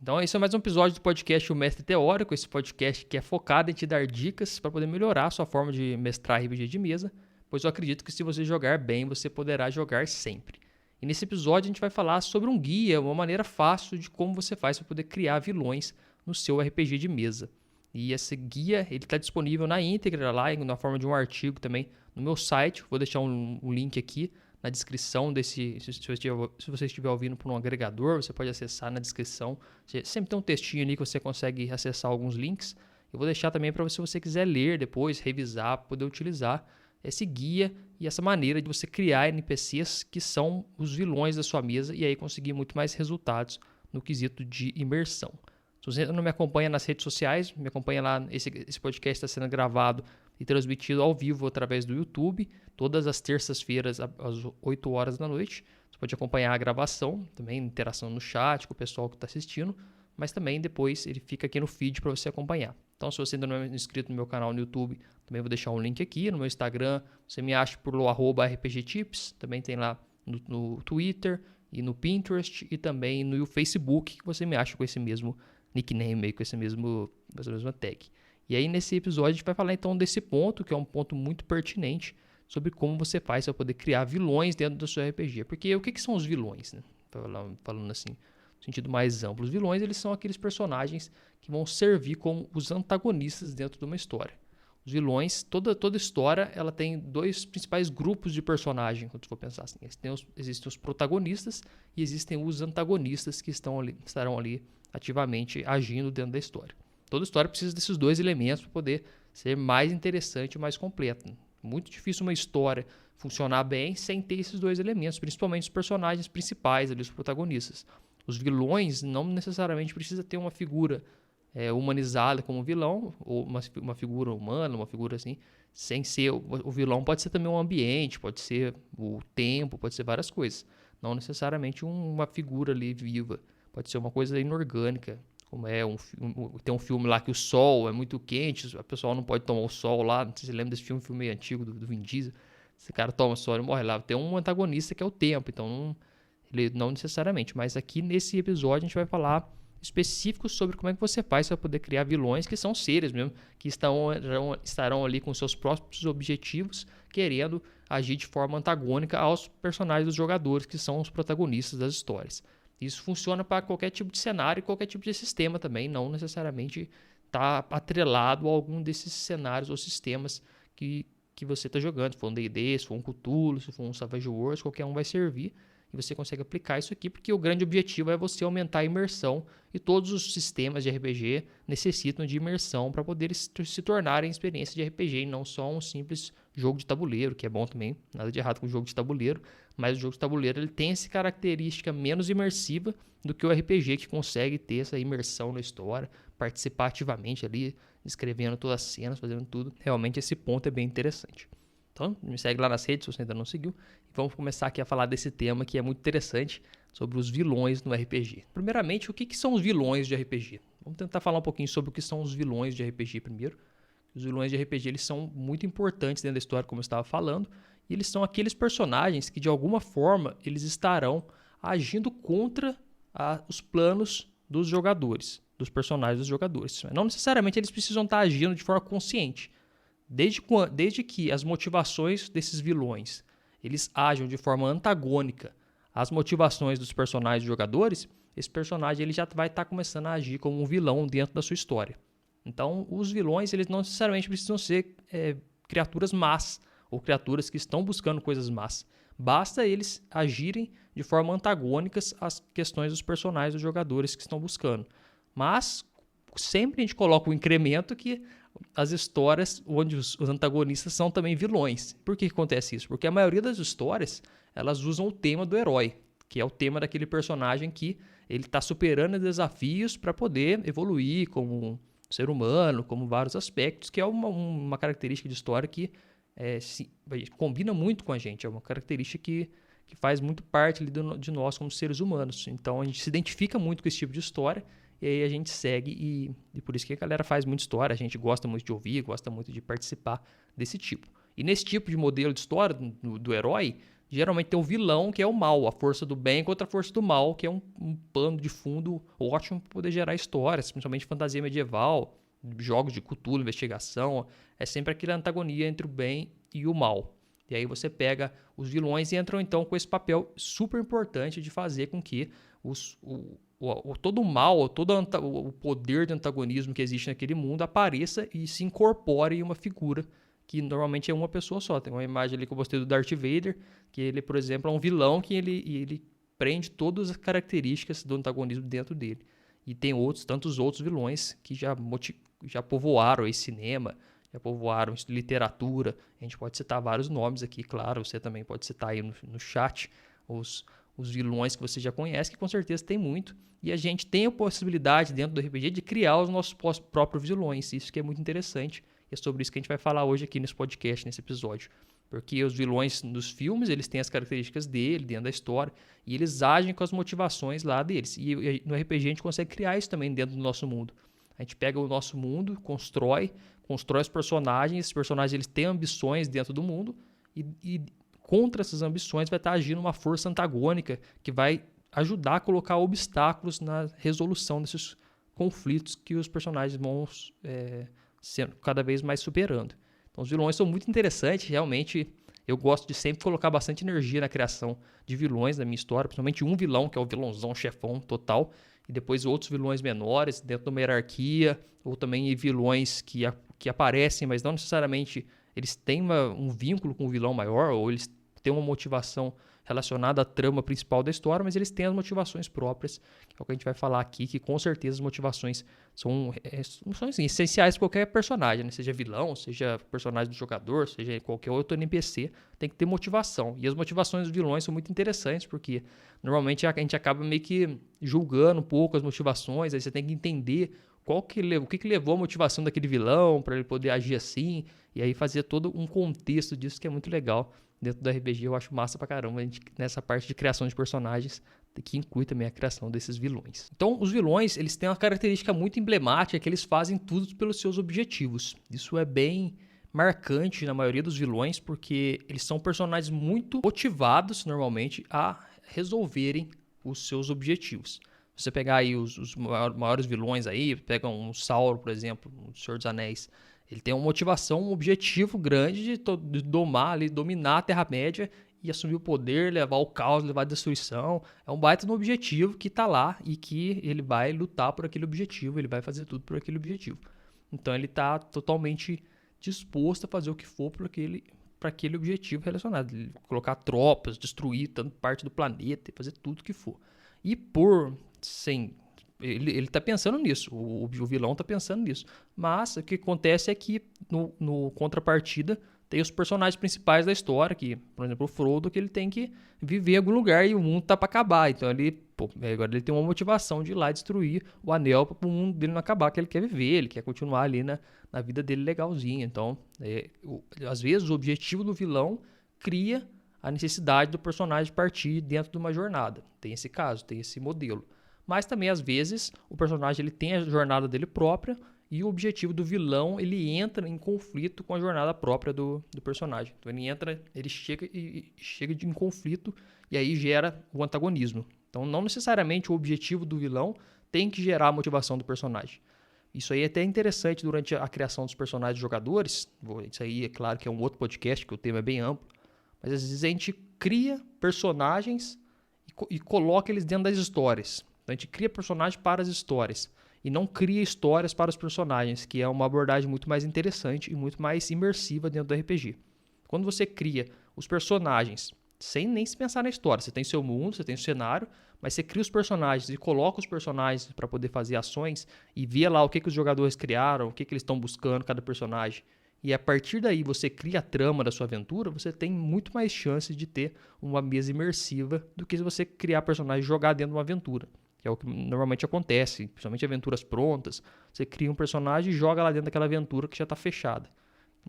Então, esse é mais um episódio do podcast O Mestre Teórico, esse podcast que é focado em te dar dicas para poder melhorar a sua forma de mestrar RPG de mesa, pois eu acredito que se você jogar bem, você poderá jogar sempre. E nesse episódio a gente vai falar sobre um guia, uma maneira fácil de como você faz para poder criar vilões no seu RPG de mesa. E esse guia ele está disponível na íntegra lá, na forma de um artigo também no meu site. Vou deixar um link aqui na descrição desse. Se você estiver ouvindo por um agregador, você pode acessar na descrição. Sempre tem um textinho ali que você consegue acessar alguns links. Eu vou deixar também para se você quiser ler depois, revisar, poder utilizar esse guia e essa maneira de você criar NPCs que são os vilões da sua mesa e aí conseguir muito mais resultados no quesito de imersão. Se você não me acompanha nas redes sociais, me acompanha lá, esse podcast está sendo gravado e transmitido ao vivo através do YouTube, todas as terças-feiras às 8 horas da noite. Você pode acompanhar a gravação, também interação no chat com o pessoal que está assistindo, mas também depois ele fica aqui no feed para você acompanhar. Então, se você ainda não é inscrito no meu canal no YouTube, também vou deixar um link aqui. No meu Instagram, você me acha por @RPGtips, também tem lá no Twitter e no Pinterest e também no Facebook, que você me acha com esse mesmo nickname, com essa mesma tag. E aí nesse episódio a gente vai falar então desse ponto, que é um ponto muito pertinente, sobre como você faz para poder criar vilões dentro do seu RPG. Porque o que são os vilões, né? Falando assim, no sentido mais amplo. Os vilões, eles são aqueles personagens que vão servir como os antagonistas dentro de uma história. Os vilões, toda história, ela tem dois principais grupos de personagens, quando você for pensar assim. Existem os protagonistas e existem os antagonistas que estarão ali ativamente agindo dentro da história. Toda história precisa desses dois elementos para poder ser mais interessante e mais completa. Muito difícil uma história funcionar bem sem ter esses dois elementos, principalmente os personagens principais, ali, os protagonistas. Os vilões não necessariamente precisa ter uma figura humanizada como vilão, ou uma figura humana, uma figura assim, sem ser o vilão. Pode ser também um ambiente, pode ser o tempo, pode ser várias coisas. Não necessariamente uma figura ali viva. Pode ser uma coisa inorgânica, como tem um filme lá que o sol é muito quente, a pessoa não pode tomar o sol lá, não sei se você lembra desse filme meio antigo do Vin Diesel, esse cara toma o sol e morre lá. Tem um antagonista que é o tempo, então ele não necessariamente, mas aqui nesse episódio a gente vai falar específico sobre como é que você faz para poder criar vilões que são seres mesmo, que estarão ali com seus próprios objetivos, querendo agir de forma antagônica aos personagens dos jogadores, que são os protagonistas das histórias. Isso funciona para qualquer tipo de cenário e qualquer tipo de sistema também, não necessariamente está atrelado a algum desses cenários ou sistemas que você está jogando. Se for um D&D, se for um Cthulhu, se for um Savage Worlds, qualquer um vai servir e você consegue aplicar isso aqui, porque o grande objetivo é você aumentar a imersão e todos os sistemas de RPG necessitam de imersão para poder se tornarem experiência de RPG e não só um simples jogo de tabuleiro, que é bom também, nada de errado com o jogo de tabuleiro, mas o jogo de tabuleiro ele tem essa característica menos imersiva do que o RPG, que consegue ter essa imersão na história, participar ativamente ali, escrevendo todas as cenas, fazendo tudo. Realmente esse ponto é bem interessante. Então, me segue lá nas redes se você ainda não seguiu. E vamos começar aqui a falar desse tema que é muito interessante, sobre os vilões no RPG. Primeiramente, o que são os vilões de RPG? Vamos tentar falar um pouquinho sobre o que são os vilões de RPG primeiro. Os vilões de RPG eles são muito importantes dentro da história, como eu estava falando, e eles são aqueles personagens que, de alguma forma, eles estarão agindo contra os planos dos jogadores, dos personagens dos jogadores. Não necessariamente eles precisam estar agindo de forma consciente. Desde que as motivações desses vilões eles ajam de forma antagônica às motivações dos personagens dos jogadores, esse personagem ele já vai estar começando a agir como um vilão dentro da sua história. Então, os vilões eles não necessariamente precisam ser criaturas más ou criaturas que estão buscando coisas más. Basta eles agirem de forma antagônicas às questões dos personagens dos jogadores que estão buscando. Mas sempre a gente coloca o incremento que as histórias onde os antagonistas são também vilões. Por que acontece isso? Porque a maioria das histórias elas usam o tema do herói, que é o tema daquele personagem que ele está superando desafios para poder evoluir como ser humano, como vários aspectos, que é uma característica de história que combina muito com a gente, é uma característica que faz muito parte ali de nós como seres humanos. Então a gente se identifica muito com esse tipo de história e aí a gente segue e por isso que a galera faz muita história, a gente gosta muito de ouvir, gosta muito de participar desse tipo. E nesse tipo de modelo de história do herói, geralmente tem um vilão que é o mal, a força do bem contra a força do mal, que é um pano de fundo ótimo para poder gerar histórias, principalmente fantasia medieval, jogos de Cthulhu, investigação, é sempre aquela antagonia entre o bem e o mal. E aí você pega os vilões e entram então com esse papel super importante de fazer com que todo o mal, todo o poder de antagonismo que existe naquele mundo apareça e se incorpore em uma figura que normalmente é uma pessoa só. Tem uma imagem ali que eu gostei do Darth Vader, que ele, por exemplo, é um vilão que ele prende todas as características do antagonismo dentro dele. E tem tantos outros vilões que já povoaram esse cinema, já povoaram literatura. A gente pode citar vários nomes aqui, claro, você também pode citar aí no chat os vilões que você já conhece, que com certeza tem muito. E a gente tem a possibilidade dentro do RPG de criar os nossos próprios vilões. Isso que é muito interessante. E é sobre isso que a gente vai falar hoje aqui nesse podcast, nesse episódio. Porque os vilões nos filmes, eles têm as características dele, dentro da história, e eles agem com as motivações lá deles. E no RPG a gente consegue criar isso também dentro do nosso mundo. A gente pega o nosso mundo, constrói os personagens, esses personagens eles têm ambições dentro do mundo, e contra essas ambições vai estar agindo uma força antagônica que vai ajudar a colocar obstáculos na resolução desses conflitos que os personagens vão sendo cada vez mais superando. Então os vilões são muito interessantes, realmente eu gosto de sempre colocar bastante energia na criação de vilões na minha história, principalmente um vilão, que é o vilãozão chefão total, e depois outros vilões menores dentro de uma hierarquia, ou também vilões que aparecem, mas não necessariamente eles têm um vínculo com o vilão maior, ou eles têm uma motivação relacionada à trama principal da história, mas eles têm as motivações próprias, que é o que a gente vai falar aqui, que com certeza as motivações são assim, essenciais para qualquer personagem, né? Seja vilão, seja personagem do jogador, seja qualquer outro NPC, tem que ter motivação. E as motivações dos vilões são muito interessantes, porque normalmente a gente acaba meio que julgando um pouco as motivações, aí você tem que entender o que levou a motivação daquele vilão para ele poder agir assim, e aí fazer todo um contexto disso que é muito legal. Dentro do RPG eu acho massa pra caramba nessa parte de criação de personagens, que inclui também a criação desses vilões. Então, os vilões, eles têm uma característica muito emblemática, que eles fazem tudo pelos seus objetivos. Isso é bem marcante na maioria dos vilões, porque eles são personagens muito motivados, normalmente, a resolverem os seus objetivos. Se você pegar aí os maiores vilões aí, pega um Sauron, por exemplo, o Senhor dos Anéis, ele tem uma motivação, um objetivo grande de dominar a Terra-média e assumir o poder, levar o caos, levar a destruição. É um baita no objetivo que está lá e que ele vai lutar por aquele objetivo, ele vai fazer tudo por aquele objetivo. Então ele está totalmente disposto a fazer o que for para aquele objetivo relacionado. Colocar tropas, destruir tanto parte do planeta, fazer tudo o que for. E ele tá pensando nisso, o vilão tá pensando nisso. Mas o que acontece é que no contrapartida tem os personagens principais da história, que, por exemplo, o Frodo, que ele tem que viver em algum lugar e o mundo tá pra acabar. Então agora ele tem uma motivação de ir lá destruir o anel para o mundo dele não acabar, que ele quer viver, ele quer continuar ali na vida dele legalzinho. Então, às vezes o objetivo do vilão cria a necessidade do personagem partir dentro de uma jornada. Tem esse caso, tem esse modelo. Mas também, às vezes, o personagem ele tem a jornada dele própria e o objetivo do vilão ele entra em conflito com a jornada própria do personagem. Então ele chega em conflito e aí gera o antagonismo. Então não necessariamente o objetivo do vilão tem que gerar a motivação do personagem. Isso aí é até interessante durante a criação dos personagens jogadores. Isso aí é claro que é um outro podcast, que o tema é bem amplo. Mas às vezes a gente cria personagens e coloca eles dentro das histórias. Então, a gente cria personagens para as histórias e não cria histórias para os personagens, que é uma abordagem muito mais interessante e muito mais imersiva dentro do RPG. Quando você cria os personagens sem nem se pensar na história, você tem seu mundo, você tem o cenário, mas você cria os personagens e coloca os personagens para poder fazer ações e vê lá o que os jogadores criaram, o que eles estão buscando, cada personagem. E a partir daí você cria a trama da sua aventura, você tem muito mais chance de ter uma mesa imersiva do que se você criar personagens e jogar dentro de uma aventura. Que é o que normalmente acontece, principalmente aventuras prontas. Você cria um personagem e joga lá dentro daquela aventura que já está fechada.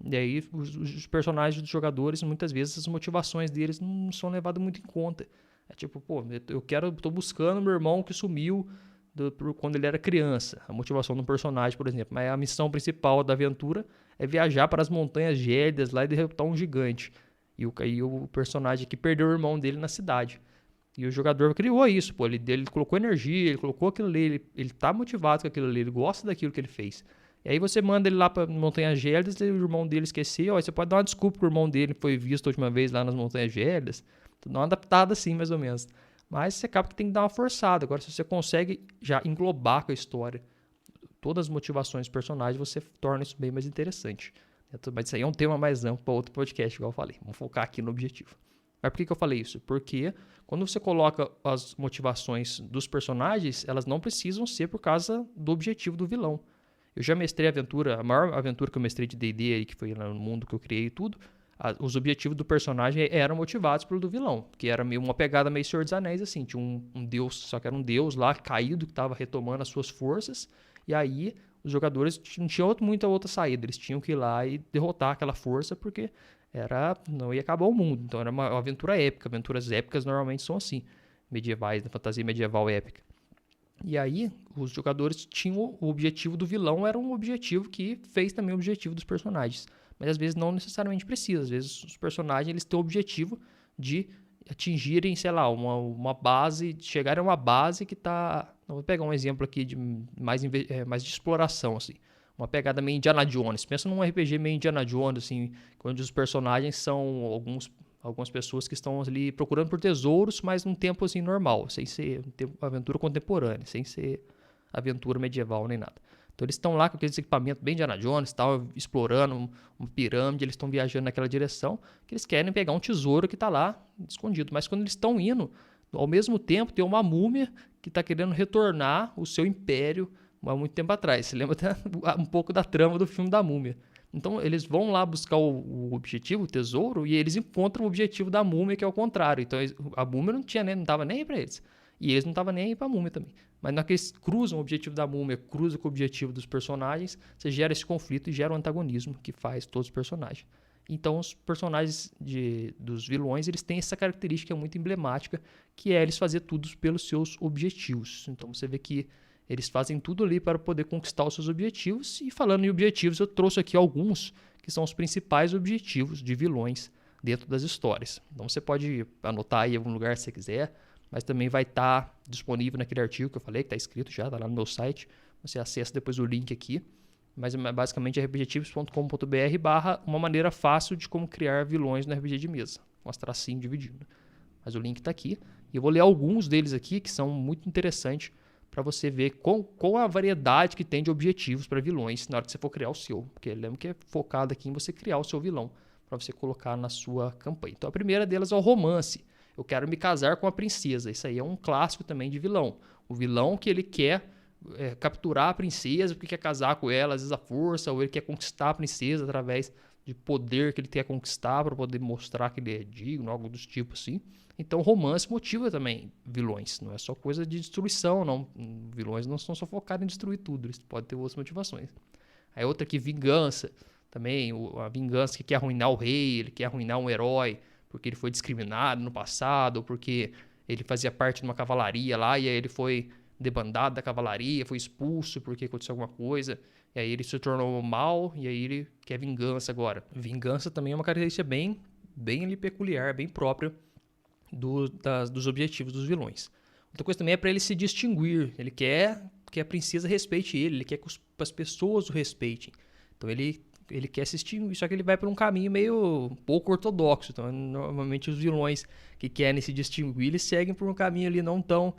E aí os personagens dos jogadores, muitas vezes as motivações deles não são levadas muito em conta. É tipo, tô buscando meu irmão que sumiu quando ele era criança. A motivação de um personagem, por exemplo. Mas a missão principal da aventura é viajar para as montanhas gélidas lá e derrotar um gigante. E o personagem aqui perdeu o irmão dele na cidade. E o jogador criou isso, pô. Ele colocou energia, ele colocou aquilo ali, ele tá motivado com aquilo ali, ele gosta daquilo que ele fez. E aí você manda ele lá pra Montanhas Gélidas e o irmão dele esqueceu. Aí você pode dar uma desculpa pro irmão dele que foi visto a última vez lá nas Montanhas Gélidas. Dá uma adaptada assim, mais ou menos. Mas você acaba que tem que dar uma forçada. Agora, se você consegue já englobar com a história todas as motivações dos personagens, você torna isso bem mais interessante. Mas isso aí é um tema mais amplo para outro podcast, igual eu falei. Vamos focar aqui no objetivo. Mas por que eu falei isso? Porque quando você coloca as motivações dos personagens, elas não precisam ser por causa do objetivo do vilão. Eu já mestrei a maior aventura que eu mestrei de D&D, que foi no mundo que eu criei e tudo, os objetivos do personagem eram motivados pelo do vilão, que era meio uma pegada meio Senhor dos Anéis, assim, tinha um deus, só que era um deus lá caído que estava retomando as suas forças, e aí os jogadores não tinham muita outra saída, eles tinham que ir lá e derrotar aquela força, porque não ia acabar o mundo, então era uma aventura épica, aventuras épicas normalmente são assim, medievais, da fantasia medieval épica. E aí, os jogadores tinham o objetivo do vilão, era um objetivo que fez também o objetivo dos personagens. Mas às vezes não necessariamente precisa. Às vezes os personagens eles têm o objetivo de atingirem, sei lá, uma base, chegarem a uma base que está... Vou pegar um exemplo aqui de mais de exploração, assim. Uma pegada meio Indiana Jones. Pensa num RPG meio Indiana Jones, assim, onde os personagens são algumas pessoas que estão ali procurando por tesouros, mas num tempo assim normal, sem ser aventura contemporânea, sem ser aventura medieval nem nada. Então eles estão lá com aqueles equipamentos bem Indiana Jones, tal, explorando uma pirâmide, eles estão viajando naquela direção, que eles querem pegar um tesouro que está lá escondido. Mas quando eles estão indo, ao mesmo tempo tem uma múmia que está querendo retornar o seu império há muito tempo atrás. Você lembra até um pouco da trama do filme da Múmia. Então eles vão lá buscar o objetivo, o tesouro, e eles encontram o objetivo da múmia, que é o contrário. Então a múmia não estava nem aí para eles. E eles não estavam nem aí para a múmia também. Mas na hora que eles cruzam o objetivo da múmia, cruzam com o objetivo dos personagens, você gera esse conflito e gera um antagonismo que faz todos os personagens. Então os personagens dos vilões, eles têm essa característica muito emblemática, que é eles fazer tudo pelos seus objetivos. Então você vê que eles fazem tudo ali para poder conquistar os seus objetivos. E falando em objetivos, eu trouxe aqui alguns que são os principais objetivos de vilões dentro das histórias. Então você pode anotar aí em algum lugar se você quiser, mas também vai estar disponível naquele artigo que eu falei, que está escrito já, está lá no meu site. Você acessa depois o link aqui. Mas basicamente é rpgtips.com.br / uma maneira fácil de como criar vilões no RPG de mesa. Com as tracinhos dividindo. Mas o link está aqui. E eu vou ler alguns deles aqui que são muito interessantes para você ver qual a variedade que tem de objetivos para vilões na hora que você for criar o seu. Porque lembra que é focado aqui em você criar o seu vilão, para você colocar na sua campanha. Então a primeira delas é o romance. Eu quero me casar com a princesa. Isso aí é um clássico também de vilão. O vilão que ele quer capturar a princesa porque quer casar com ela, às vezes à força, ou ele quer conquistar a princesa através de poder que ele quer conquistar para poder mostrar que ele é digno, algo do tipo assim. Então, romance motiva também vilões. Não é só coisa de destruição, não. Vilões não são só focados em destruir tudo. Eles podem ter outras motivações. Aí outra aqui, vingança. Também, a vingança que quer arruinar o rei, ele quer arruinar um herói, porque ele foi discriminado no passado, ou porque ele fazia parte de uma cavalaria lá, e aí ele foi debandado da cavalaria, foi expulso porque aconteceu alguma coisa, e aí ele se tornou mal, e aí ele quer vingança agora. Vingança também é uma característica bem ali peculiar, bem própria dos objetivos dos vilões. Outra coisa também é para ele se distinguir. Ele quer que a princesa respeite ele quer que as pessoas o respeitem. Então ele quer se distinguir, só que ele vai por um caminho meio pouco ortodoxo. Então normalmente os vilões que querem se distinguir, eles seguem por um caminho ali não tão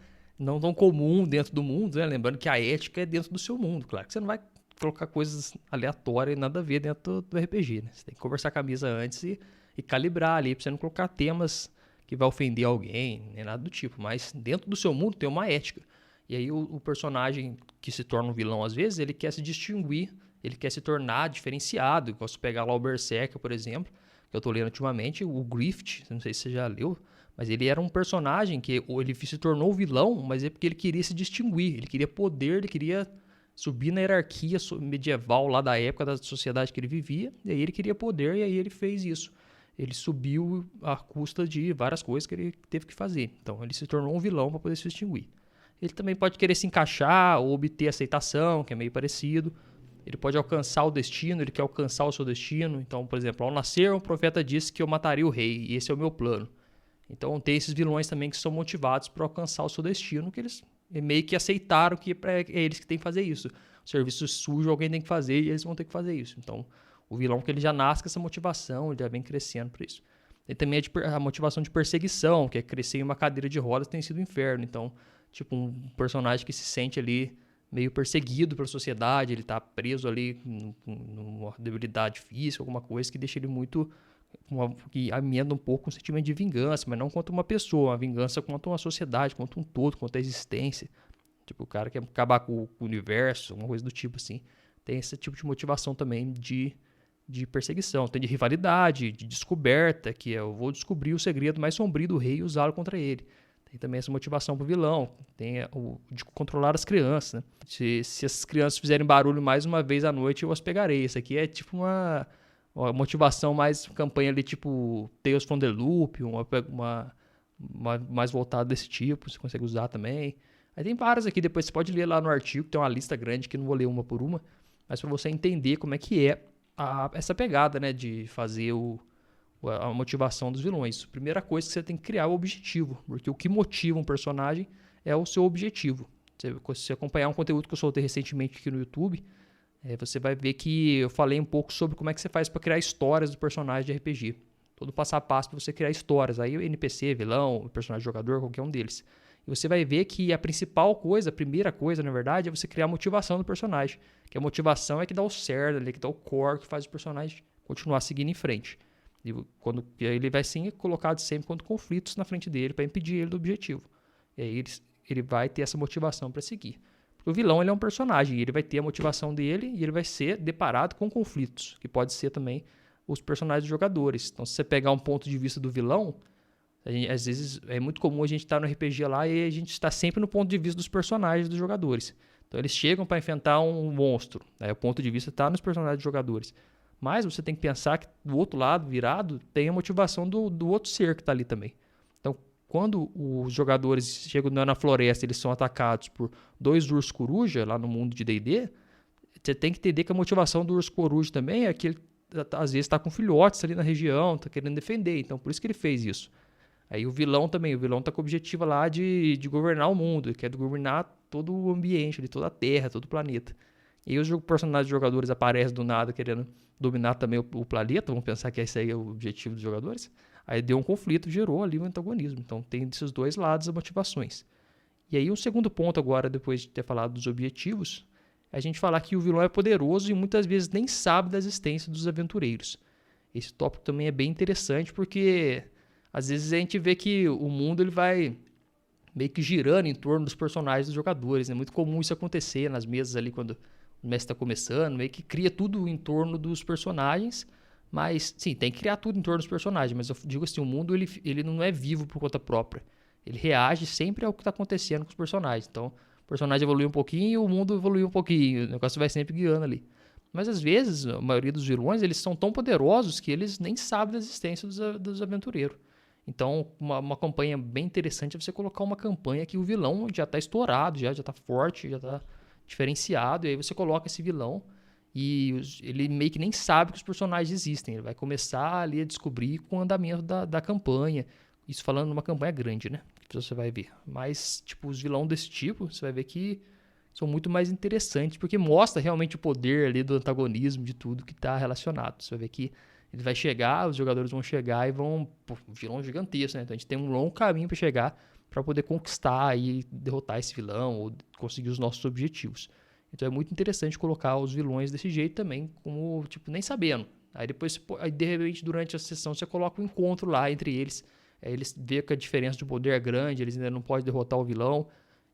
comum dentro do mundo, né? Lembrando que a ética é dentro do seu mundo. Claro que você não vai colocar coisas aleatórias e nada a ver dentro do RPG, né? Você tem que conversar com a mesa antes e calibrar ali, para você não colocar temas que vai ofender alguém, nem nada do tipo. Mas dentro do seu mundo tem uma ética. E aí o personagem que se torna um vilão, às vezes, ele quer se distinguir, ele quer se tornar diferenciado. Eu posso pegar lá o Berserker, por exemplo, que eu tô lendo ultimamente, o Grift, não sei se você já leu, mas ele era um personagem que ele se tornou vilão, mas é porque ele queria se distinguir, ele queria poder, ele queria subir na hierarquia medieval lá da época da sociedade que ele vivia, e aí ele queria poder, e aí ele fez isso. Ele subiu à custa de várias coisas que ele teve que fazer. Então ele se tornou um vilão para poder se distinguir. Ele também pode querer se encaixar ou obter aceitação, que é meio parecido. ele pode alcançar o destino, ele quer alcançar o seu destino. Então, por exemplo, ao nascer, um profeta disse que eu mataria o rei, e esse é o meu plano. Então, tem esses vilões também que são motivados para alcançar o seu destino, que eles meio que aceitaram que é eles que têm que fazer isso. O serviço sujo alguém tem que fazer e eles vão ter que fazer isso. Então, o vilão que ele já nasce com essa motivação, ele já vem crescendo por isso. Tem também a motivação de perseguição, que é crescer em uma cadeira de rodas tem sido um inferno. Então, tipo, um personagem que se sente ali meio perseguido pela sociedade, ele tá preso ali numa debilidade física, alguma coisa que deixa ele muito... que amenda um pouco um sentimento de vingança, mas não contra uma pessoa, uma vingança contra uma sociedade, contra um todo, contra a existência. Tipo, o cara quer acabar com o universo, uma coisa do tipo assim. Tem esse tipo de motivação também de perseguição. Tem de rivalidade, de descoberta, que é eu vou descobrir o segredo mais sombrio do rei e usá-lo contra ele. Tem também essa motivação pro vilão. Tem o de controlar as crianças, né? Se essas crianças fizerem barulho mais uma vez à noite, eu as pegarei. Isso aqui é tipo uma motivação mais campanha ali, tipo Tales from the Loop, uma mais voltada desse tipo, você consegue usar também. Aí tem várias aqui, depois você pode ler lá no artigo, tem uma lista grande que não vou ler uma por uma, mas para você entender como é que é essa pegada, né, de fazer a motivação dos vilões. A primeira coisa que você tem que criar é o objetivo, porque o que motiva um personagem é o seu objetivo. Se você acompanhar um conteúdo que eu soltei recentemente aqui no YouTube, você vai ver que eu falei um pouco sobre como é que você faz para criar histórias do personagem de RPG. Todo passo a passo para você criar histórias. Aí o NPC, vilão, personagem jogador, qualquer um deles. E você vai ver que a principal coisa, a primeira coisa, na verdade, é você criar a motivação do personagem. Que a motivação é que dá o cerne ali, que dá o core, que faz o personagem continuar seguindo em frente. E quando ele vai ser colocado sempre contra conflitos na frente dele para impedir ele do objetivo. E aí ele vai ter essa motivação para seguir. O vilão ele é um personagem, ele vai ter a motivação dele e ele vai ser deparado com conflitos, que pode ser também os personagens dos jogadores. Então, se você pegar um ponto de vista do vilão, às vezes é muito comum a gente estar no RPG lá e a gente está sempre no ponto de vista dos personagens dos jogadores. Então, eles chegam para enfrentar um monstro, aí o ponto de vista está nos personagens dos jogadores. Mas você tem que pensar que do outro lado, virado, tem a motivação do outro ser que está ali também. Então, quando os jogadores chegam na floresta, eles são atacados por 2 ursos coruja lá no mundo de D&D, você tem que entender que a motivação do urso coruja também é que ele às vezes está com filhotes ali na região, está querendo defender, então por isso que ele fez isso. Aí o vilão também, o vilão está com o objetivo lá de governar o mundo, ele quer governar todo o ambiente, ali, toda a Terra, todo o planeta. E aí os personagens jogadores aparecem do nada querendo dominar também o planeta, vamos pensar que esse aí é o objetivo dos jogadores. Aí deu um conflito, gerou ali um antagonismo. Então tem desses dois lados as motivações. E aí um segundo ponto agora, depois de ter falado dos objetivos, é a gente falar que o vilão é poderoso e muitas vezes nem sabe da existência dos aventureiros. Esse tópico também é bem interessante porque às vezes a gente vê que o mundo ele vai meio que girando em torno dos personagens dos jogadores. É muito comum isso acontecer nas mesas ali quando o mestre está começando, meio que cria tudo em torno dos personagens. Mas, sim, tem que criar tudo em torno dos personagens, mas eu digo assim, o mundo ele não é vivo por conta própria. Ele reage sempre ao que está acontecendo com os personagens. Então, o personagem evolui um pouquinho e o mundo evolui um pouquinho. O negócio vai sempre guiando ali. Mas, às vezes, a maioria dos vilões, eles são tão poderosos que eles nem sabem da existência dos aventureiros. Então, uma campanha bem interessante é você colocar uma campanha que o vilão já está estourado, já está forte, já está diferenciado. E aí você coloca esse vilão e ele meio que nem sabe que os personagens existem. Ele vai começar ali a descobrir com o andamento da campanha. Isso falando numa campanha grande, né? Que você vai ver. Mas, tipo, os vilões desse tipo, você vai ver que são muito mais interessantes, porque mostra realmente o poder ali do antagonismo, de tudo que está relacionado. Você vai ver que ele vai chegar, os jogadores vão chegar e vão... Pô, um vilão gigantesco, né? Então a gente tem um longo caminho para chegar para poder conquistar e derrotar esse vilão ou conseguir os nossos objetivos. Então é muito interessante colocar os vilões desse jeito também, como, tipo, nem sabendo. Aí depois, de repente, durante a sessão, você coloca um encontro lá entre eles. Aí eles vê que a diferença de poder é grande, eles ainda não podem derrotar o vilão.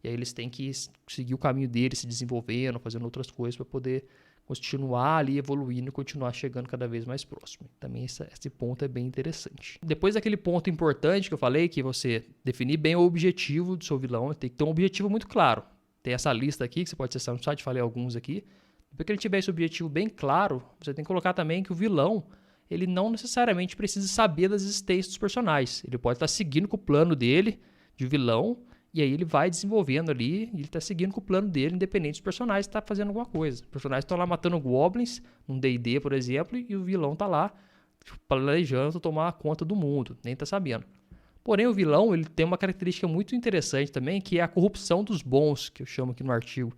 E aí eles têm que seguir o caminho deles, se desenvolvendo, fazendo outras coisas para poder continuar ali evoluindo e continuar chegando cada vez mais próximo. Também esse ponto é bem interessante. Depois daquele ponto importante que eu falei, que você definir bem o objetivo do seu vilão, tem que ter um objetivo muito claro. Tem essa lista aqui que você pode acessar no site, falei alguns aqui. Depois que ele tiver esse objetivo bem claro, você tem que colocar também que o vilão, ele não necessariamente precisa saber das existências dos personagens. Ele pode estar seguindo com o plano dele de vilão E aí ele vai desenvolvendo ali, e ele tá seguindo com o plano dele, independente dos personagens tá fazendo alguma coisa. Os personagens estão lá matando goblins, num D&D, por exemplo, e o vilão tá lá planejando tomar conta do mundo, nem tá sabendo. Porém, o vilão ele tem uma característica muito interessante também, que é a corrupção dos bons, que eu chamo aqui no artigo.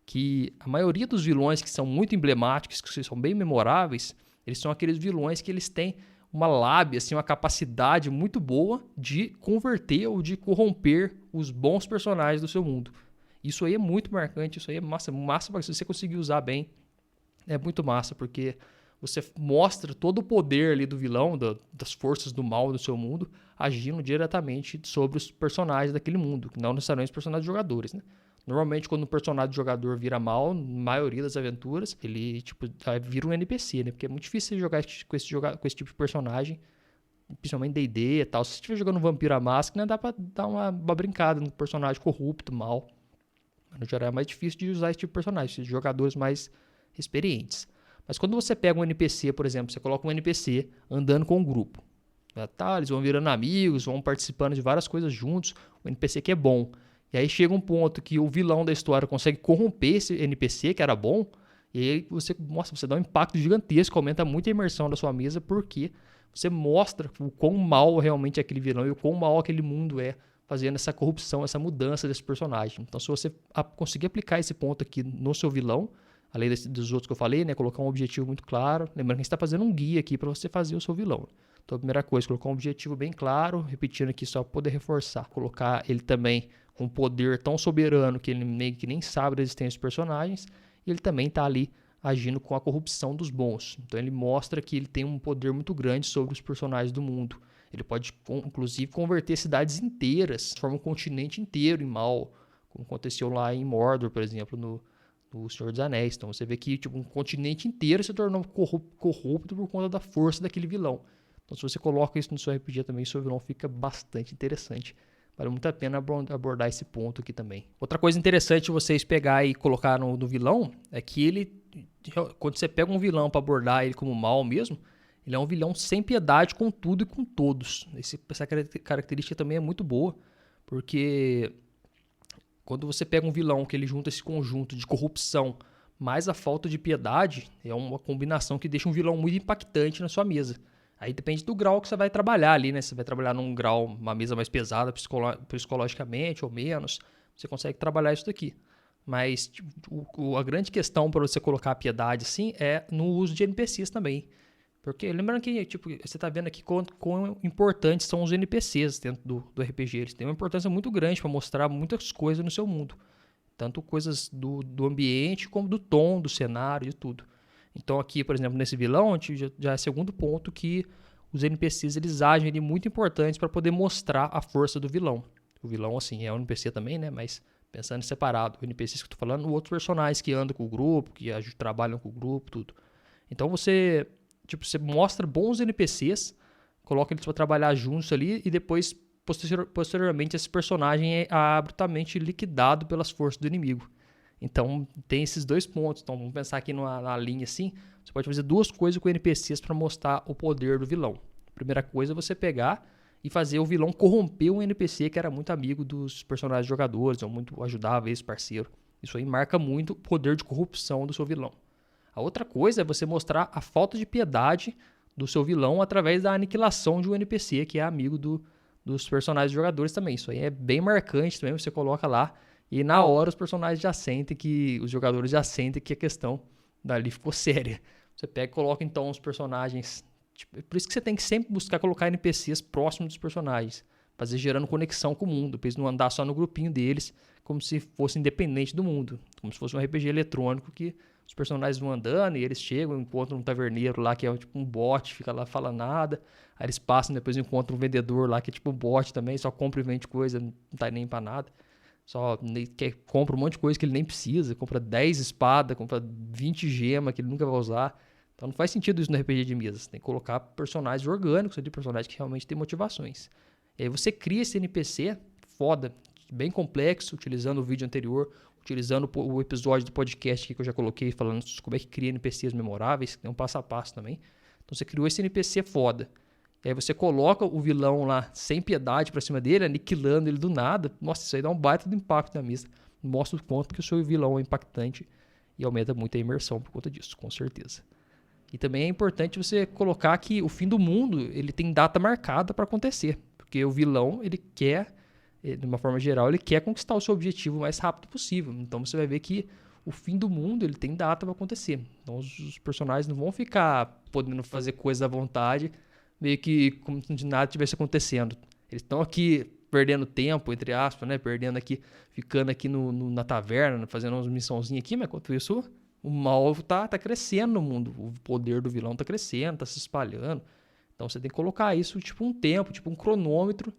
Que a maioria dos vilões que são muito emblemáticos, que são bem memoráveis, eles são aqueles vilões que eles têm uma lábia, assim, uma capacidade muito boa de converter ou de corromper os bons personagens do seu mundo. Isso aí é muito marcante, isso aí é massa, se você conseguir usar bem, é muito massa, porque você mostra todo o poder ali do vilão, das forças do mal do seu mundo, agindo diretamente sobre os personagens daquele mundo, não necessariamente os personagens jogadores, né? Normalmente, quando um personagem jogador vira mal, na maioria das aventuras, ele tipo, vira um NPC, né? Porque é muito difícil você jogar com esse tipo de personagem, principalmente D&D e tal. Se você estiver jogando Vampiro à Máscara, dá pra dar uma brincada no personagem corrupto, mal. Mas, no geral, é mais difícil de usar esse tipo de personagem, de jogadores mais experientes. Mas quando você pega um NPC, por exemplo, você coloca um NPC andando com um grupo. Tá, eles vão virando amigos, vão participando de várias coisas juntos. O NPC que é bom. E aí chega um ponto que o vilão da história consegue corromper esse NPC, que era bom, e aí você dá um impacto gigantesco, aumenta muito a imersão da sua mesa, porque você mostra o quão mal realmente é aquele vilão e o quão mal aquele mundo é, fazendo essa corrupção, essa mudança desse personagem. Então, se você conseguir aplicar esse ponto aqui no seu vilão, além dos outros que eu falei, né, colocar um objetivo muito claro, lembrando que a gente está fazendo um guia aqui para você fazer o seu vilão. Então, a primeira coisa, colocar um objetivo bem claro, repetindo aqui só para poder reforçar. Colocar ele também com um poder tão soberano que ele meio que nem sabe da existência dos personagens, e ele também está ali agindo com a corrupção dos bons. Então ele mostra que ele tem um poder muito grande sobre os personagens do mundo. Ele pode, inclusive, converter cidades inteiras, transformar um continente inteiro em mal, como aconteceu lá em Mordor, por exemplo, no Senhor dos Anéis. Então você vê que tipo, um continente inteiro se tornou corrupto por conta da força daquele vilão. Então se você coloca isso no seu RPG também, seu vilão fica bastante interessante. Vale muito a pena abordar esse ponto aqui também. Outra coisa interessante vocês pegar e colocar no vilão é que ele, quando você pega um vilão para abordar ele como mal mesmo, ele é um vilão sem piedade com tudo e com todos. Essa característica também é muito boa, porque quando você pega um vilão que ele junta esse conjunto de corrupção mais a falta de piedade, é uma combinação que deixa um vilão muito impactante na sua mesa. Aí depende do grau que você vai trabalhar ali, né? Você vai trabalhar num grau, uma mesa mais pesada psicologicamente ou menos, você consegue trabalhar isso daqui. Mas tipo, a grande questão para você colocar a piedade assim é no uso de NPCs também. Porque lembrando que tipo, você está vendo aqui quão importantes são os NPCs dentro do RPG. Eles têm uma importância muito grande para mostrar muitas coisas no seu mundo. Tanto coisas do ambiente como do tom, do cenário, de tudo. Então aqui, por exemplo, nesse vilão, já é o segundo ponto que os NPCs eles agem ali muito importantes para poder mostrar a força do vilão. O vilão, assim, é um NPC também, né? Mas pensando em separado. O NPC que eu estou falando, outros personagens que andam com o grupo, que trabalham com o grupo, tudo. Então você mostra bons NPCs, coloca eles para trabalhar juntos ali e depois, posteriormente, esse personagem é abruptamente liquidado pelas forças do inimigo. Então, tem esses dois pontos. Então, vamos pensar aqui na linha assim. Você pode fazer duas coisas com NPCs para mostrar o poder do vilão. A primeira coisa é você pegar e fazer o vilão corromper um NPC que era muito amigo dos personagens jogadores, ou muito ajudava esse parceiro. Isso aí marca muito o poder de corrupção do seu vilão. A outra coisa é você mostrar a falta de piedade do seu vilão através da aniquilação de um NPC que é amigo dos personagens jogadores também. Isso aí é bem marcante também, você coloca lá. E na hora os personagens já sentem os jogadores já sentem que a questão dali ficou séria. Você pega e coloca então os personagens. Por isso que você tem que sempre buscar colocar NPCs próximos dos personagens. Fazer gerando conexão com o mundo. Para eles não andar só no grupinho deles, como se fosse independente do mundo. Como se fosse um RPG eletrônico que os personagens vão andando e eles chegam, encontram um taverneiro lá que é tipo um bot, fica lá, fala nada. Aí eles passam, depois encontram um vendedor lá que é tipo um bot também, só compra e vende coisa, não tá nem pra nada. Só compra um monte de coisa que ele nem precisa, compra 10 espadas, compra 20 gemas que ele nunca vai usar. Então não faz sentido isso no RPG de mesa. Você tem que colocar personagens orgânicos, personagens que realmente têm motivações. E aí você cria esse NPC foda, bem complexo, utilizando o vídeo anterior, utilizando o episódio do podcast que eu já coloquei, falando como é que cria NPCs memoráveis, que tem um passo a passo também. Então você criou esse NPC foda. E aí você coloca o vilão lá sem piedade pra cima dele, aniquilando ele do nada. Nossa, isso aí dá um baita de impacto na mesa. Mostra o quanto que o seu vilão é impactante e aumenta muito a imersão por conta disso, com certeza. E também é importante você colocar que o fim do mundo, ele tem data marcada para acontecer. Porque o vilão, ele quer, de uma forma geral, ele quer conquistar o seu objetivo o mais rápido possível. Então você vai ver que o fim do mundo, ele tem data para acontecer. Então os personagens não vão ficar podendo fazer coisas à vontade, meio que como se nada tivesse acontecendo. Eles estão aqui perdendo tempo, entre aspas, né? Perdendo aqui, ficando aqui na taverna, fazendo umas missãozinhas aqui, mas enquanto isso, o mal tá crescendo no mundo. O poder do vilão tá crescendo, tá se espalhando. Então você tem que colocar isso tipo um tempo, tipo um cronômetro,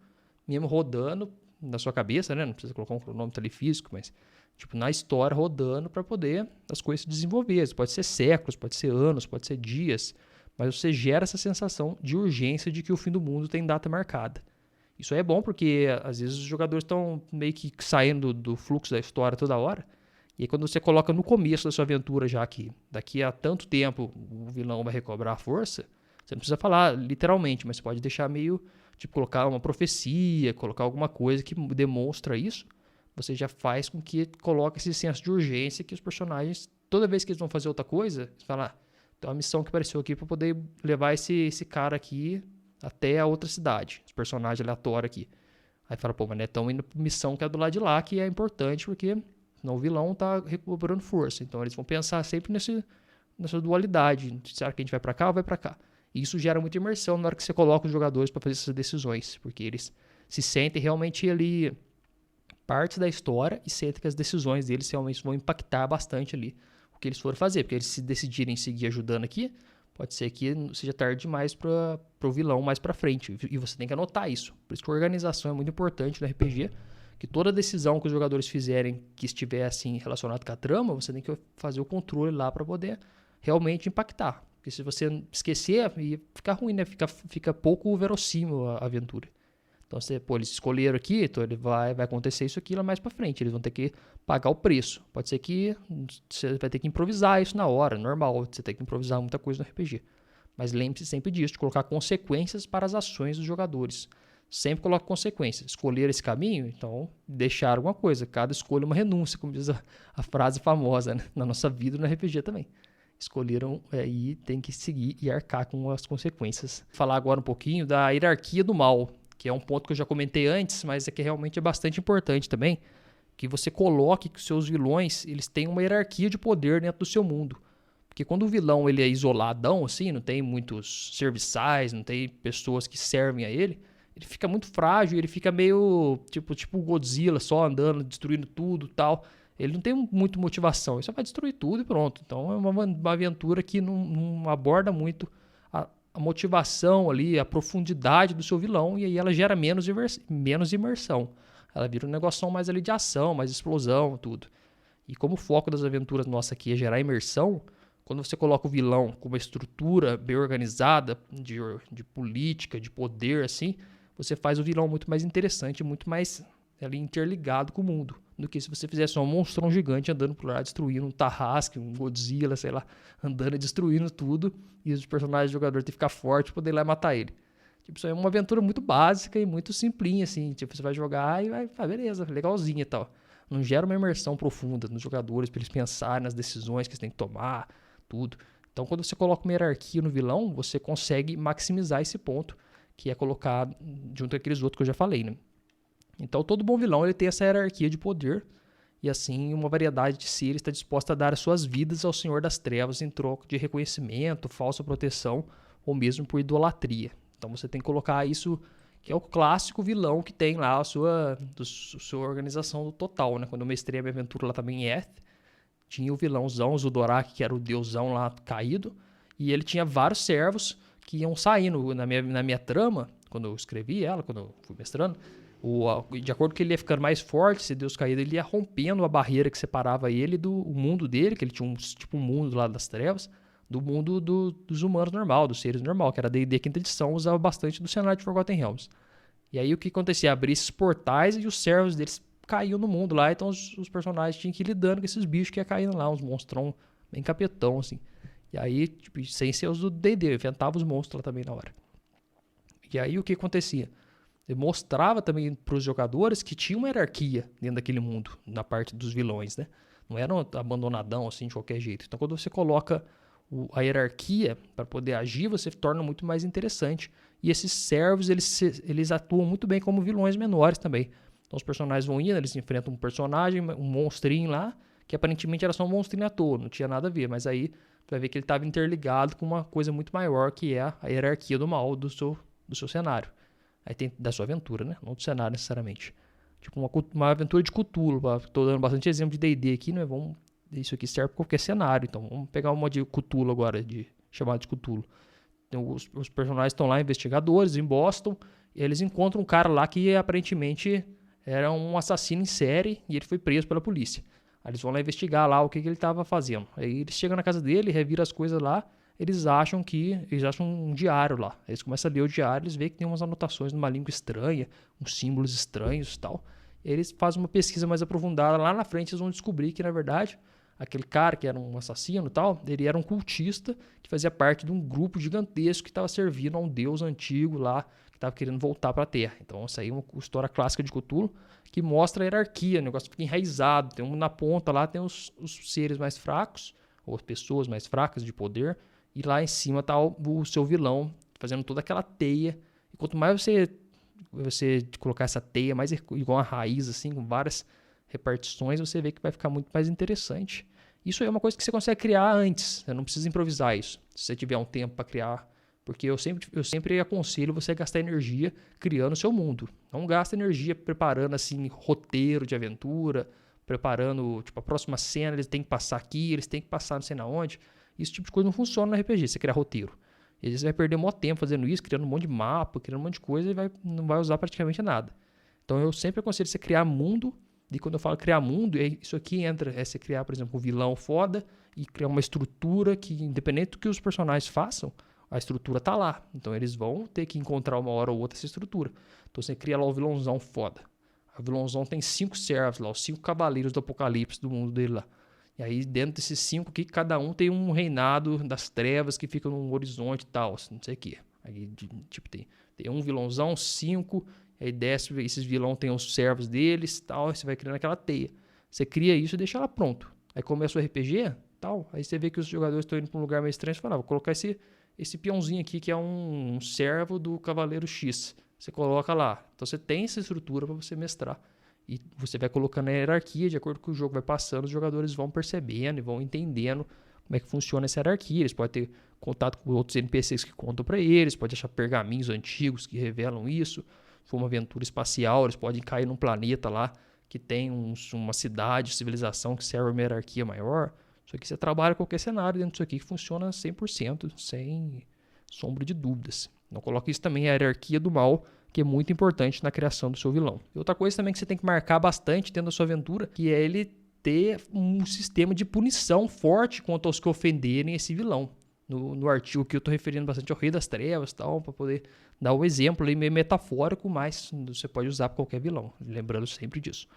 mesmo rodando na sua cabeça, né? Não precisa colocar um cronômetro ali físico, mas tipo na história rodando para poder as coisas se desenvolver. Pode ser séculos, pode ser anos, pode ser dias, mas você gera essa sensação de urgência de que o fim do mundo tem data marcada. Isso aí é bom porque às vezes os jogadores estão meio que saindo do fluxo da história toda hora. E aí quando você coloca no começo da sua aventura já que daqui a tanto tempo o vilão vai recobrar a força, você não precisa falar literalmente, mas você pode deixar meio, tipo, colocar uma profecia, colocar alguma coisa que demonstra isso. Você já faz com que coloque esse senso de urgência que os personagens, toda vez que eles vão fazer outra coisa, você fala, tem uma missão que apareceu aqui para poder levar esse cara aqui até a outra cidade, esse personagem aleatório aqui. Aí fala, pô, mas não é tão indo pra missão que é do lado de lá, que é importante, porque senão o vilão tá recuperando força. Então eles vão pensar sempre nessa dualidade. Será que a gente vai para cá ou vai para cá? E isso gera muita imersão na hora que você coloca os jogadores para fazer essas decisões, porque eles se sentem realmente ali parte da história e sentem que as decisões deles realmente vão impactar bastante ali o que eles forem fazer, porque eles se decidirem seguir ajudando aqui, pode ser que seja tarde demais para o vilão mais para frente, e você tem que anotar isso. Por isso que a organização é muito importante no RPG, que toda decisão que os jogadores fizerem que estiver assim relacionado com a trama, você tem que fazer o controle lá para poder realmente impactar. Porque se você esquecer, fica ruim, né? Fica pouco verossímil a aventura. Então, eles escolheram aqui, então ele vai acontecer isso aqui lá mais pra frente. Eles vão ter que pagar o preço. Pode ser que você vai ter que improvisar isso na hora, normal. Você tem que improvisar muita coisa no RPG. Mas lembre-se sempre disso, de colocar consequências para as ações dos jogadores. Sempre coloque consequências. Escolher esse caminho, então deixar alguma coisa. Cada escolha é uma renúncia, como diz a frase famosa, né? Na nossa vida e no RPG também. Escolheram e tem que seguir e arcar com as consequências. Vou falar agora um pouquinho da hierarquia do mal, que é um ponto que eu já comentei antes, mas é que realmente é bastante importante também, que você coloque que os seus vilões eles têm uma hierarquia de poder dentro do seu mundo. Porque quando o vilão ele é isoladão, assim, não tem muitos serviçais, não tem pessoas que servem a ele fica muito frágil, ele fica meio tipo o Godzilla, só andando, destruindo tudo e tal. Ele não tem muita motivação, ele só vai destruir tudo e pronto. Então é uma aventura que não aborda muito a motivação ali, a profundidade do seu vilão, e aí ela gera menos imersão. Ela vira um negócio mais ali de ação, mais explosão, tudo. E como o foco das aventuras nossas aqui é gerar imersão, quando você coloca o vilão com uma estrutura bem organizada, de política, de poder, assim, você faz o vilão muito mais interessante, muito mais ali interligado com o mundo, do que se você fizesse só um monstrão gigante andando por lá, destruindo um Tarrasque, um Godzilla, sei lá, andando e destruindo tudo, e os personagens do jogador têm que ficar forte para poder ir lá matar ele. Tipo, isso aí é uma aventura muito básica e muito simplinha, assim, tipo, você vai jogar e vai, beleza, legalzinha e tal. Não gera uma imersão profunda nos jogadores, para eles pensarem nas decisões que eles têm que tomar, tudo. Então, quando você coloca uma hierarquia no vilão, você consegue maximizar esse ponto, que é colocar junto àqueles outros que eu já falei, né? Então, todo bom vilão ele tem essa hierarquia de poder e, assim, uma variedade de seres está disposta a dar as suas vidas ao Senhor das Trevas em troca de reconhecimento, falsa proteção ou mesmo por idolatria. Então, você tem que colocar isso, que é o clássico vilão que tem lá a sua organização total, né? Quando eu mestrei a minha aventura lá também em Eth, tinha o vilãozão, o Zudorak, que era o deusão lá caído, e ele tinha vários servos que iam saindo na minha trama, quando eu escrevi ela, quando eu fui mestrando. De acordo com ele ia ficando mais forte, esse deus caído, ele ia rompendo a barreira que separava ele do mundo dele, que ele tinha um mundo lá das trevas, do mundo dos humanos normal, dos seres normal, que era D&D quinta edição, usava bastante do cenário de Forgotten Realms. E aí o que acontecia? Abria esses portais e os servos deles caíam no mundo lá, então os personagens tinham que ir lidando com esses bichos que iam caindo lá, uns monstrão bem capetão, assim. E aí, tipo, sem ser os do D&D, eu inventava os monstros lá também na hora. E aí o que acontecia? Ele mostrava também para os jogadores que tinha uma hierarquia dentro daquele mundo, na parte dos vilões, né? Não era um abandonadão assim de qualquer jeito. Então quando você coloca a hierarquia para poder agir, você torna muito mais interessante. E esses servos, eles atuam muito bem como vilões menores também. Então os personagens vão indo, eles enfrentam um personagem, um monstrinho lá, que aparentemente era só um monstrinho à toa, não tinha nada a ver. Mas aí você vai ver que ele estava interligado com uma coisa muito maior, que é a hierarquia do mal do seu cenário. Aí tem da sua aventura, né? Não do cenário necessariamente. Tipo uma aventura de Cthulhu. Estou dando bastante exemplo de D&D aqui, né? Isso aqui serve para qualquer cenário. Então vamos pegar uma de Cthulhu agora, chamada de Cthulhu. Então, os personagens estão lá, investigadores, em Boston, e eles encontram um cara lá que aparentemente era um assassino em série e ele foi preso pela polícia. Aí eles vão lá investigar lá o que ele estava fazendo. Aí eles chegam na casa dele, reviram as coisas lá, eles acham um diário lá. Eles começam a ler o diário, eles veem que tem umas anotações numa língua estranha, uns símbolos estranhos e tal. E eles fazem uma pesquisa mais aprofundada. Lá na frente eles vão descobrir que, na verdade, aquele cara que era um assassino e tal, ele era um cultista que fazia parte de um grupo gigantesco que estava servindo a um deus antigo lá, que estava querendo voltar para a Terra. Então, essa aí é uma história clássica de Cthulhu que mostra a hierarquia, o negócio fica enraizado. Tem na ponta lá, tem os seres mais fracos, ou as pessoas mais fracas de poder, e lá em cima está o seu vilão fazendo toda aquela teia. E quanto mais você colocar essa teia, mais igual uma raiz, assim, com várias repartições, você vê que vai ficar muito mais interessante. Isso é uma coisa que você consegue criar antes, você não precisa improvisar isso, se você tiver um tempo para criar, porque eu sempre aconselho você a gastar energia criando o seu mundo. Não gasta energia preparando assim roteiro de aventura, preparando tipo a próxima cena, eles têm que passar aqui, eles têm que passar não sei na onde. Esse tipo de coisa não funciona no RPG, você criar roteiro. E às vezes você vai perder muito tempo fazendo isso, criando um monte de mapa, criando um monte de coisa e não vai usar praticamente nada. Então eu sempre aconselho você criar mundo. E quando eu falo criar mundo, isso aqui entra, você criar, por exemplo, um vilão foda e criar uma estrutura que, independente do que os personagens façam, a estrutura tá lá. Então eles vão ter que encontrar uma hora ou outra essa estrutura. Então você cria lá o vilãozão foda. O vilãozão tem 5 servos lá, os 5 cavaleiros do apocalipse do mundo dele lá. E aí dentro desses 5 aqui, cada um tem um reinado das trevas que fica num horizonte e tal, não sei o que. Aí tipo tem um vilãozão, 5... Aí desce, esses vilões têm os servos deles, tal, aí você vai criando aquela teia. Você cria isso e deixa ela pronto. Aí começa o RPG, tal, aí você vê que os jogadores estão indo para um lugar meio estranho, você fala, vou colocar esse peãozinho aqui que é um servo do Cavaleiro X. Você coloca lá. Então você tem essa estrutura para você mestrar. E você vai colocando a hierarquia, de acordo com o jogo vai passando, os jogadores vão percebendo e vão entendendo como é que funciona essa hierarquia. Eles podem ter contato com outros NPCs que contam para eles, podem achar pergaminhos antigos que revelam isso. Se for uma aventura espacial, eles podem cair num planeta lá que tem uma cidade, civilização que serve a uma hierarquia maior. Isso aqui você trabalha qualquer cenário dentro disso aqui que funciona 100%, sem sombra de dúvidas. Não coloque isso também, a hierarquia do mal, que é muito importante na criação do seu vilão. E outra coisa também que você tem que marcar bastante dentro da sua aventura, que é ele ter um sistema de punição forte contra os que ofenderem esse vilão. No artigo que eu estou referindo bastante ao Rei das Trevas, tal, para poder dar um exemplo ali meio metafórico, mas você pode usar para qualquer vilão, lembrando sempre disso.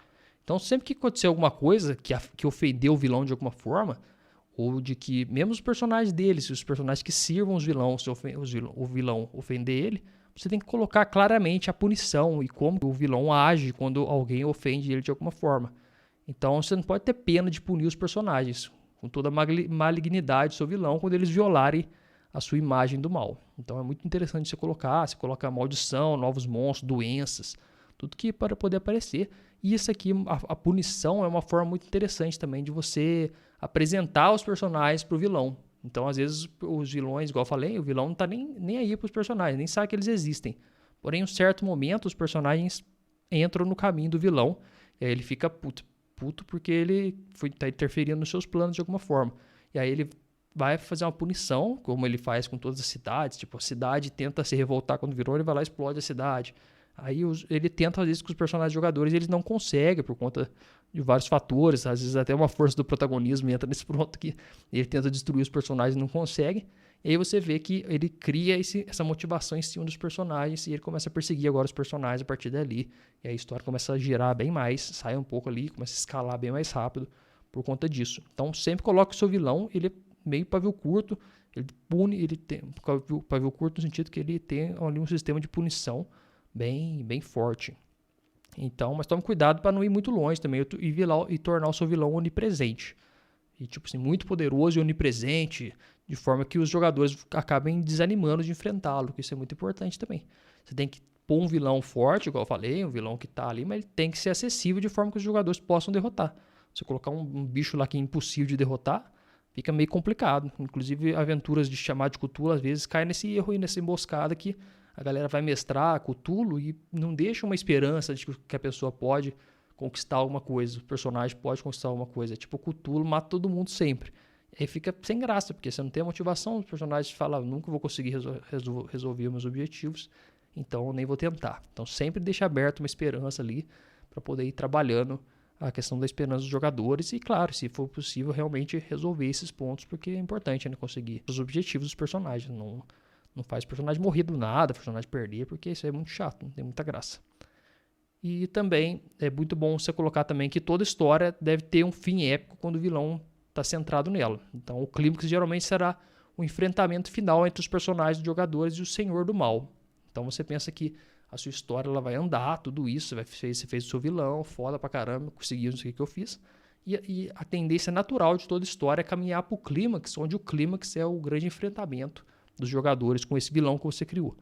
Então, sempre que acontecer alguma coisa que ofendeu o vilão de alguma forma, ou de que, mesmo os personagens deles, os personagens que sirvam os vilões, se o vilão ofender ele, você tem que colocar claramente a punição e como o vilão age quando alguém ofende ele de alguma forma. Então, você não pode ter pena de punir os personagens com toda a malignidade do seu vilão quando eles violarem a sua imagem do mal. Então é muito interessante você coloca maldição, novos monstros, doenças, tudo que para poder aparecer. E isso aqui, a punição é uma forma muito interessante também de você apresentar os personagens para o vilão. Então às vezes os vilões, igual eu falei, o vilão não está nem aí para os personagens, nem sabe que eles existem. Porém, em um certo momento, os personagens entram no caminho do vilão e aí ele fica puto porque ele está interferindo nos seus planos de alguma forma. E aí ele vai fazer uma punição, como ele faz com todas as cidades. Tipo, a cidade tenta se revoltar quando virou, ele vai lá e explode a cidade. Aí ele tenta fazer isso com os personagens jogadores e eles não conseguem por conta de vários fatores. Às vezes até uma força do protagonismo entra nesse ponto que ele tenta destruir os personagens e não consegue. E aí você vê que ele cria essa motivação em cima dos personagens e ele começa a perseguir agora os personagens a partir dali. E aí a história começa a girar bem mais, sai um pouco ali, começa a escalar bem mais rápido por conta disso. Então sempre coloque o seu vilão, ele é meio pavio curto. Ele pune, ele tem pavio curto no sentido que ele tem ali um sistema de punição bem forte. Então, mas tome cuidado para não ir muito longe também e tornar o seu vilão onipresente. E tipo assim, muito poderoso e onipresente, de forma que os jogadores acabem desanimando de enfrentá-lo, que isso é muito importante também. Você tem que pôr um vilão forte, igual eu falei, um vilão que tá ali, mas ele tem que ser acessível de forma que os jogadores possam derrotar. Se você colocar um bicho lá que é impossível de derrotar, fica meio complicado. Inclusive, aventuras de chamar de Cthulhu, às vezes, caem nesse erro e nessa emboscada que a galera vai mestrar Cthulhu e não deixa uma esperança de que a pessoa pode conquistar alguma coisa, o personagem pode conquistar alguma coisa. Tipo, Cthulhu mata todo mundo sempre. Aí fica sem graça, porque você não tem a motivação, os personagens falam, nunca vou conseguir resolver meus objetivos, então eu nem vou tentar. Então sempre deixa aberto uma esperança ali para poder ir trabalhando a questão da esperança dos jogadores e, claro, se for possível, realmente resolver esses pontos, porque é importante, né, conseguir os objetivos dos personagens. Não faz o personagem morrer do nada, o personagem perder, porque isso é muito chato, não tem muita graça. E também é muito bom você colocar também que toda história deve ter um fim épico quando o vilão está centrado nela. Então o clímax geralmente será o enfrentamento final entre os personagens dos jogadores e o Senhor do Mal. Então você pensa que a sua história ela vai andar, tudo isso, você fez o seu vilão, foda pra caramba, conseguiu isso que eu fiz. E a tendência natural de toda história é caminhar para o clímax, onde o clímax é o grande enfrentamento dos jogadores com esse vilão que você criou.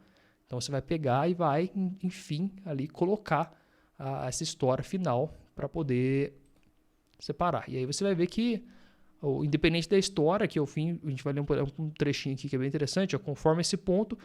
Então você vai pegar e vai, enfim, ali colocar essa história final para poder separar. E aí você vai ver que, independente da história, que ao fim, a gente vai ler um trechinho aqui que é bem interessante, conforme esse ponto,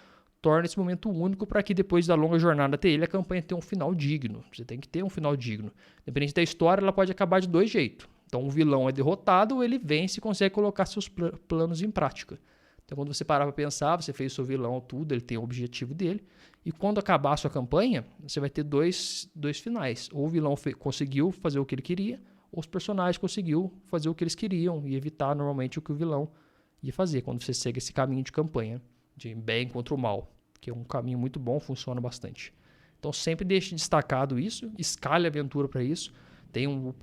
torna esse momento único para que depois da longa jornada até ele, a campanha tenha um final digno. Você tem que ter um final digno. Independente da história, ela pode acabar de dois jeitos. Então, um vilão é derrotado ou ele vence e consegue colocar seus planos em prática. Então, quando você parar para pensar, você fez o seu vilão, tudo, ele tem o objetivo dele. E quando acabar a sua campanha, você vai ter dois finais. Ou o vilão conseguiu fazer o que ele queria, ou os personagens conseguiu fazer o que eles queriam e evitar normalmente o que o vilão ia fazer quando você segue esse caminho de campanha, de bem contra o mal, que é um caminho muito bom, funciona bastante. Então sempre deixe destacado isso, escale a aventura para isso. Tem o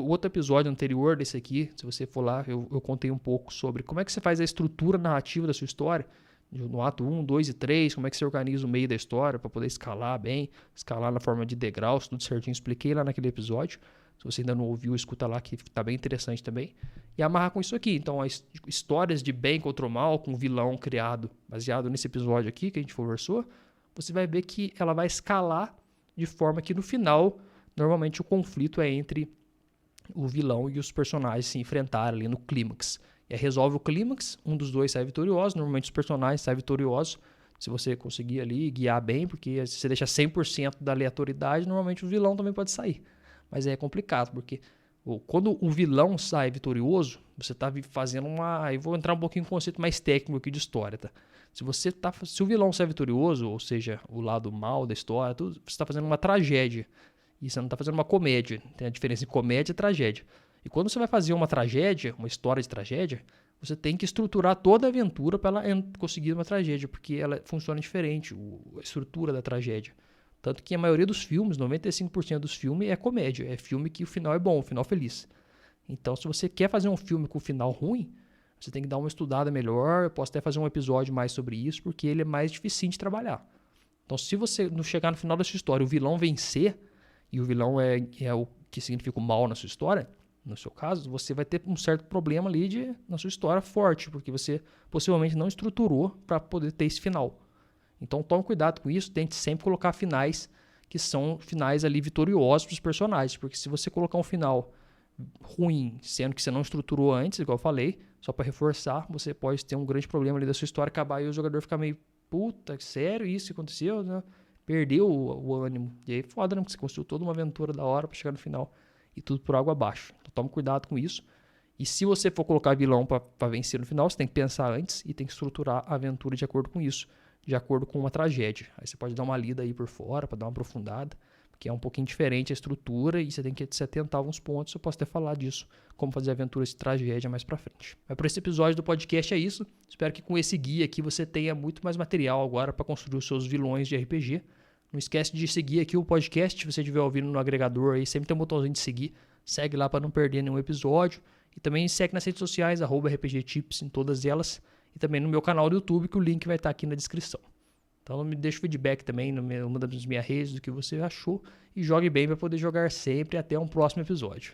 outro episódio anterior desse aqui, se você for lá, eu contei um pouco sobre como é que você faz a estrutura narrativa da sua história, no ato 1, 2 e 3, como é que você organiza o meio da história para poder escalar bem, escalar na forma de degraus, tudo certinho, expliquei lá naquele episódio. Se você ainda não ouviu, escuta lá que está bem interessante também. E amarrar com isso aqui. Então, as histórias de bem contra o mal, com o vilão criado, baseado nesse episódio aqui que a gente conversou, você vai ver que ela vai escalar de forma que no final, normalmente o conflito é entre o vilão e os personagens se enfrentarem ali no clímax. E aí resolve o clímax, um dos dois sai vitorioso, normalmente os personagens saem vitoriosos, se você conseguir ali guiar bem, porque se você deixa 100% da aleatoriedade, normalmente o vilão também pode sair. Mas aí é complicado, porque quando o vilão sai vitorioso, você está fazendo uma... Aí vou entrar um pouquinho em conceito mais técnico aqui de história, tá? Se o vilão sai vitorioso, ou seja, o lado mal da história, você está fazendo uma tragédia. E você não está fazendo uma comédia. Tem a diferença entre comédia e tragédia. E quando você vai fazer uma tragédia, uma história de tragédia, você tem que estruturar toda a aventura para ela conseguir uma tragédia, porque ela funciona diferente, a estrutura da tragédia. Tanto que a maioria dos filmes, 95% dos filmes, é comédia. É filme que o final é bom, o final feliz. Então, se você quer fazer um filme com o final ruim, você tem que dar uma estudada melhor. Eu posso até fazer um episódio mais sobre isso, porque ele é mais difícil de trabalhar. Então, se você não chegar no final da sua história, o vilão vencer, e o vilão é o que significa o mal na sua história, no seu caso, você vai ter um certo problema ali na sua história forte, porque você possivelmente não estruturou para poder ter esse final. Então tome cuidado com isso, tente sempre colocar finais que são finais ali vitoriosos para os personagens, porque se você colocar um final ruim, sendo que você não estruturou antes, igual eu falei, só para reforçar, você pode ter um grande problema ali da sua história, acabar e o jogador ficar meio, puta, sério isso aconteceu, né? Perdeu o ânimo. E aí foda, né? Porque você construiu toda uma aventura da hora para chegar no final e tudo por água abaixo. Então tome cuidado com isso. E se você for colocar vilão para vencer no final, você tem que pensar antes e tem que estruturar a aventura de acordo com isso, de acordo com uma tragédia. Aí você pode dar uma lida aí por fora para dar uma aprofundada, porque é um pouquinho diferente a estrutura e você tem que se atentar a alguns pontos. Eu posso até falar disso, como fazer aventuras de tragédia mais para frente. Mas por esse episódio do podcast é isso. Espero que com esse guia aqui você tenha muito mais material agora para construir os seus vilões de RPG. Não esquece de seguir aqui o podcast, se você estiver ouvindo no agregador aí, sempre tem um botãozinho de seguir. Segue lá para não perder nenhum episódio. E também segue nas redes sociais, @RPGtips em todas elas. E também no meu canal do YouTube, que o link vai estar aqui na descrição. Então me deixa o feedback também numa das minhas redes do que você achou. E jogue bem para poder jogar sempre. Até um próximo episódio.